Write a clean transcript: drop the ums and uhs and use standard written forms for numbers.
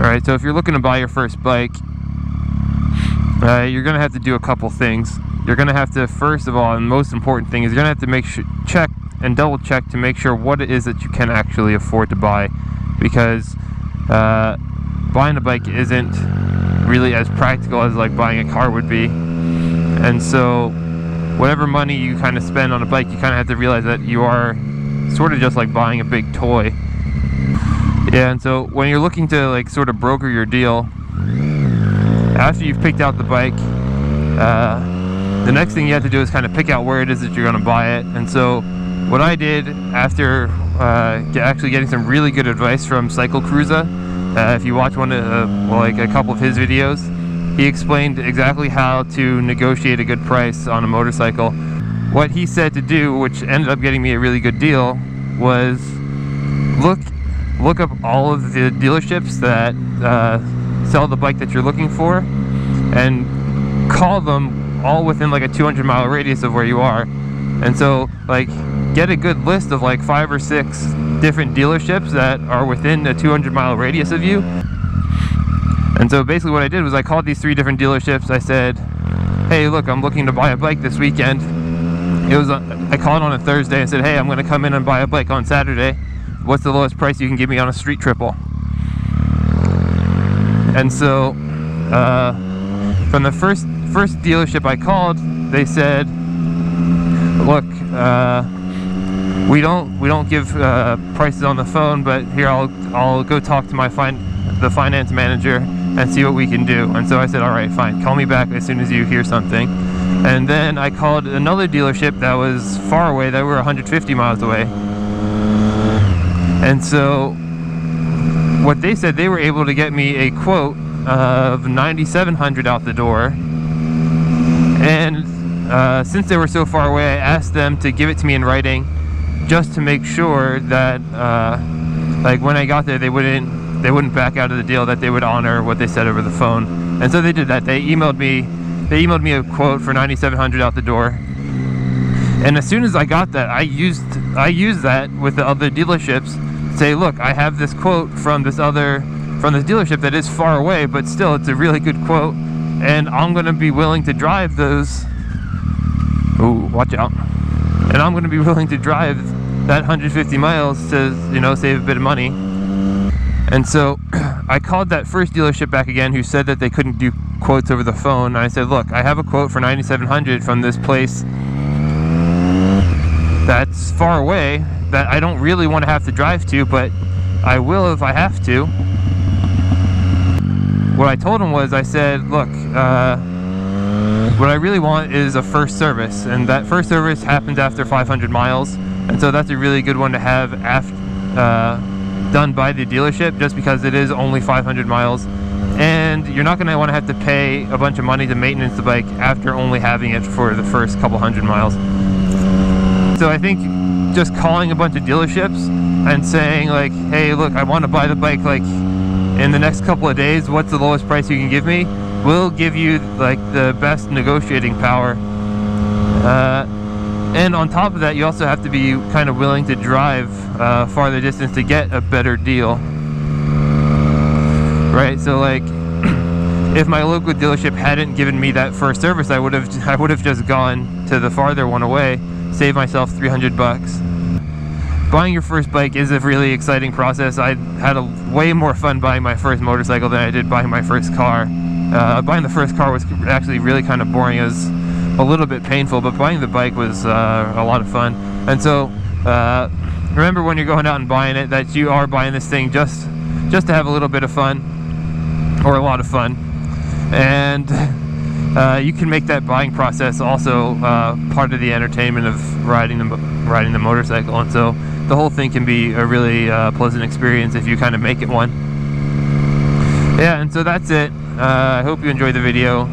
Alright, so if you're looking to buy your first bike, you're going to have to do a couple things. You're going to have to, first of all, and most important thing is you're going to have to check and double check to make sure what it is that you can actually afford to buy, because buying a bike isn't really as practical as like buying a car would be. And so whatever money you kind of spend on a bike, you kind of have to realize that you are sort of just like buying a big toy. Yeah, and so when you're looking to like sort of broker your deal, after you've picked out the bike, the next thing you have to do is kind of pick out where it is that you're going to buy it. And so what I did after actually getting some really good advice from Cycle Cruiser, if you watch like a couple of his videos, he explained exactly how to negotiate a good price on a motorcycle. What he said to do, which ended up getting me a really good deal, was look up all of the dealerships that sell the bike that you're looking for, and call them all within like a 200-mile radius of where you are. And so like get a good list of like 5 or 6 different dealerships that are within a 200-mile radius of you. And so basically what I did was I called these 3 different dealerships. I said, hey, look, I'm looking to buy a bike this weekend. I called on a Thursday and said, hey, I'm going to come in and buy a bike on Saturday. What's the lowest price you can give me on a street triple? And so from the first dealership I called, they said, look, we don't give prices on the phone, but here I'll go talk to the finance manager and see what we can do. And so I said, all right, fine, call me back as soon as you hear something. And then I called another dealership that was far away, that were 150 miles away. And so what they said, they were able to get me a quote of $9,700 out the door. And since they were so far away, I asked them to give it to me in writing, just to make sure that like when I got there, they wouldn't back out of the deal, that they would honor what they said over the phone. And so they did that. They emailed me a quote for $9,700 out the door. And as soon as I got that, I used that with the other dealerships. Say, look, I have this quote from this dealership that is far away, but still it's a really good quote, and I'm going to be willing to drive those. Ooh, watch out. And I'm going to be willing to drive that 150 miles to, you know, save a bit of money. And so I called that first dealership back again, who said that they couldn't do quotes over the phone. And I said, look, I have a quote for $9,700 from this place that's far away, that I don't really want to have to drive to, but I will if I have to. What I told him was, I said, look, what I really want is a first service, and that first service happens after 500 miles, and so that's a really good one to have done by the dealership, just because it is only 500 miles, and you're not going to want to have to pay a bunch of money to maintenance the bike after only having it for the first couple hundred miles. So I think just calling a bunch of dealerships and saying like, hey, look, I want to buy the bike like in the next couple of days, what's the lowest price you can give me, will give you like the best negotiating power. And on top of that, you also have to be kind of willing to drive farther distance to get a better deal, right? So like if my local dealership hadn't given me that first service, I would have just gone to the farther one away, save myself $300 bucks. Buying your first bike is a really exciting process. I had way more fun buying my first motorcycle than I did buying my first car. Buying the first car was actually really kind of boring. It was a little bit painful, but buying the bike was a lot of fun. And so remember when you're going out and buying it, that you are buying this thing just to have a little bit of fun, or a lot of fun. And you can make that buying process also part of the entertainment of riding the motorcycle, and so the whole thing can be a really pleasant experience if you kind of make it one. Yeah, and so that's it. I hope you enjoyed the video.